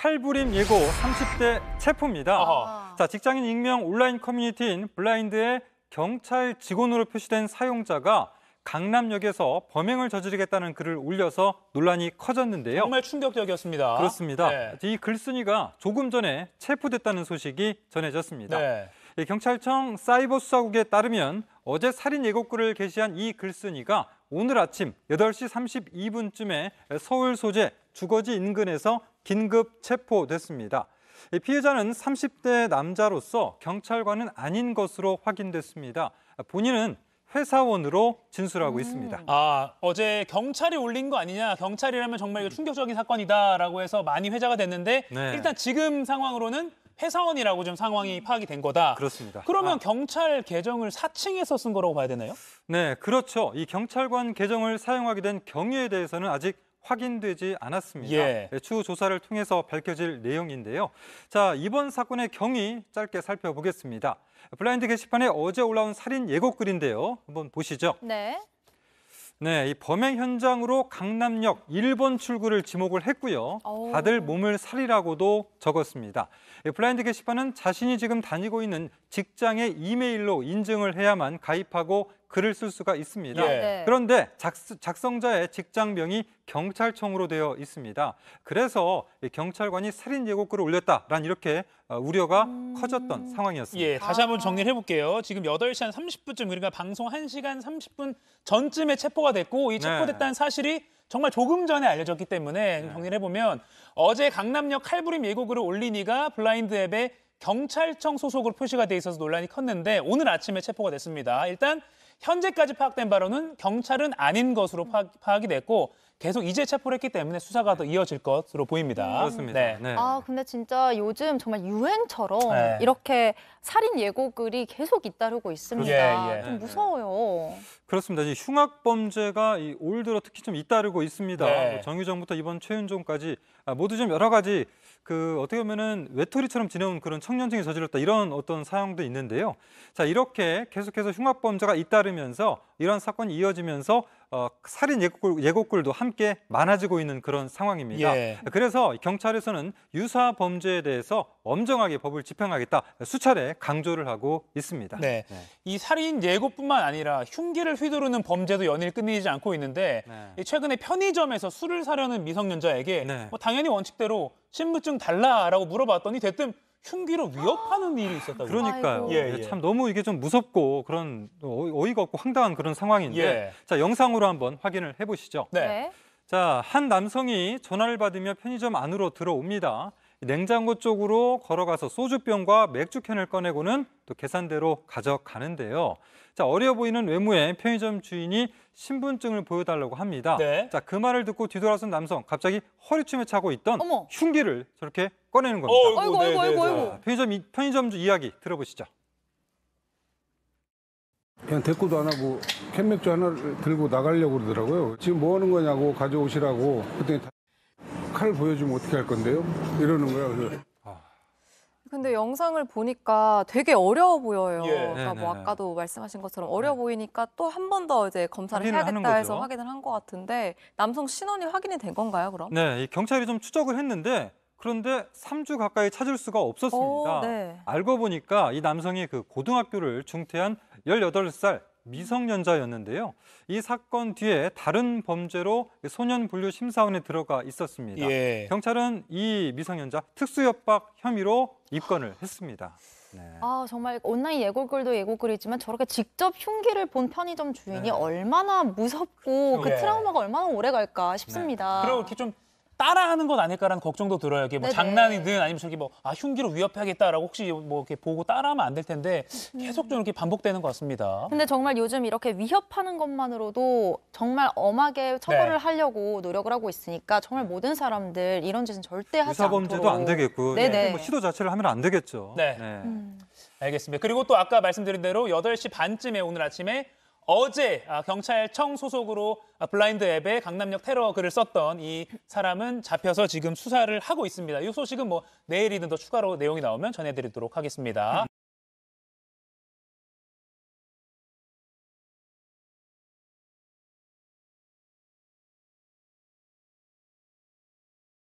칼부림 예고 30대 체포입니다. 자, 직장인 익명 온라인 커뮤니티인 블라인드의 경찰 직원으로 표시된 사용자가 강남역에서 범행을 저지르겠다는 글을 올려서 논란이 커졌는데요. 정말 충격적이었습니다. 그렇습니다. 네. 이 글쓴이가 조금 전에 체포됐다는 소식이 전해졌습니다. 네. 경찰청 사이버수사국에 따르면 어제 살인 예고글을 게시한 이 글쓴이가 오늘 아침 8시 32분쯤에 서울 소재 주거지 인근에서 긴급 체포됐습니다. 피해자는 30대 남자로서 경찰관은 아닌 것으로 확인됐습니다. 본인은 회사원으로 진술하고 있습니다. 어제 경찰이 올린 거 아니냐, 경찰이라면 정말 이거 충격적인 사건이다라고 해서 많이 회자가 됐는데 네. 일단 지금 상황으로는 회사원이라고 좀 상황이 파악이 된 거다. 그렇습니다. 그러면 경찰 계정을 사칭해서 쓴 거라고 봐야 되나요? 네, 그렇죠. 이 경찰관 계정을 사용하게 된 경위에 대해서는 아직 확인되지 않았습니다. 예. 추후 조사를 통해서 밝혀질 내용인데요. 자, 이번 사건의 경위 짧게 살펴보겠습니다. 블라인드 게시판에 어제 올라온 살인 예고글인데요. 한번 보시죠. 네. 네, 이 범행 현장으로 강남역 1번 출구를 지목을 했고요. 다들 몸을 살리라고도 적었습니다. 블라인드 게시판은 자신이 지금 다니고 있는 직장의 이메일로 인증을 해야만 가입하고 글을 쓸 수가 있습니다. 예. 그런데 작성자의 직장명이 경찰청으로 되어 있습니다. 그래서 경찰관이 살인 예고글을 올렸다라는 이렇게 우려가 커졌던 상황이었습니다. 예, 다시 한번 정리를 해볼게요. 지금 8시 한 30분쯤, 그러니까 방송 1시간 30분 전쯤에 체포가 됐고, 이 체포됐다는 사실이 정말 조금 전에 알려졌기 때문에 정리를 해보면 어제 강남역 칼부림 예고글을 올린 이가 블라인드 앱에 경찰청 소속으로 표시가 돼 있어서 논란이 컸는데 오늘 아침에 체포가 됐습니다. 일단 현재까지 파악된 바로는 경찰은 아닌 것으로 파악이 됐고 계속 이제 체포를 했기 때문에 수사가 더 이어질 것으로 보입니다. 그렇습니다. 네. 네. 근데 진짜 요즘 정말 유행처럼 네. 이렇게 살인 예고글이 계속 잇따르고 있습니다. 예. 좀 무서워요. 그렇습니다. 이 흉악 범죄가 올 들어 특히 좀 잇따르고 있습니다. 네. 뭐 정유정부터 이번 최윤종까지 모두 좀 여러 가지 어떻게 보면은 외톨이처럼 지내온 그런 청년층이 저질렀다 이런 어떤 사항도 있는데요. 자, 이렇게 계속해서 흉악 범죄가 잇따르면서 이런 사건이 이어지면서 살인 예고글도 함께 많아지고 있는 그런 상황입니다. 예. 그래서 경찰에서는 유사 범죄에 대해서 엄정하게 법을 집행하겠다 수차례 강조를 하고 있습니다. 네. 이 살인 예고뿐만 아니라 흉기를 휘두르는 범죄도 연일 끊이지 않고 있는데 최근에 편의점에서 술을 사려는 미성년자에게 뭐 당연히 원칙대로 신분증 달라라고 물어봤더니 대뜸 흉기로 위협하는 일이 있었다고요. 그러니까요. 예. 참 너무 이게 좀 무섭고 그런 어이가 없고 황당한 그런 상황인데 예. 자, 영상으로 한번 확인을 해보시죠. 네. 자, 한 남성이 전화를 받으며 편의점 안으로 들어옵니다. 냉장고 쪽으로 걸어가서 소주병과 맥주캔을 꺼내고는 또 계산대로 가져가는데요. 자, 어려 보이는 외모의 편의점 주인이 신분증을 보여달라고 합니다. 자, 그 말을 듣고 뒤돌아선 남성 갑자기 허리춤에 차고 있던 흉기를 저렇게 꺼내는 겁니다. 아이고. 편의점주 이야기 들어보시죠. 그냥 대꾸도 안 하고 캔맥주 하나를 들고 나가려고 그러더라고요. 지금 뭐 하는 거냐고 가져오시라고. 그랬더니 칼 보여주면 어떻게 할 건데요? 이러는 거야. 그래서 근데 영상을 보니까 되게 어려워 보여요. 예. 그러니까 뭐 아까도 말씀하신 것처럼 어려워 보이니까 또 한 번 더 이제 검사를 확인을 하는 해야겠다 해서 거죠. 확인을 한 것 같은데 남성 신원이 확인이 된 건가요, 그럼? 네, 이 경찰이 좀 추적을 했는데 그런데 3주 가까이 찾을 수가 없었습니다. 네. 알고 보니까 이 남성이 고등학교를 중퇴한 18살 미성년자였는데요. 이 사건 뒤에 다른 범죄로 소년분류심사원에 들어가 있었습니다. 예. 경찰은 이 미성년자 특수협박 혐의로 입건을 했습니다. 네. 정말 온라인 예고글도 예고글이지만 저렇게 직접 흉기를 본 편의점 주인이 얼마나 무섭고 그 트라우마가 얼마나 오래 갈까 싶습니다. 그리고 이렇게 좀 따라하는 건 아닐까라는 걱정도 들어요. 이게 뭐 장난이든 아니면 저기 흉기로 위협해야겠다라고 혹시 뭐 이렇게 보고 따라하면 안 될 텐데 계속 좀 이렇게 반복되는 것 같습니다. 근데 정말 요즘 이렇게 위협하는 것만으로도 정말 엄하게 처벌을 하려고 노력을 하고 있으니까 정말 모든 사람들 이런 짓은 절대 하지 않도록. 유사범죄도 안 되겠고 뭐 시도 자체를 하면 안 되겠죠. 네. 알겠습니다. 그리고 또 아까 말씀드린 대로 8시 반쯤에 오늘 아침에 어제 경찰청 소속으로 블라인드 앱에 강남역 테러 글을 썼던 이 사람은 잡혀서 지금 수사를 하고 있습니다. 이 소식은 뭐 내일이든 더 추가로 내용이 나오면 전해드리도록 하겠습니다.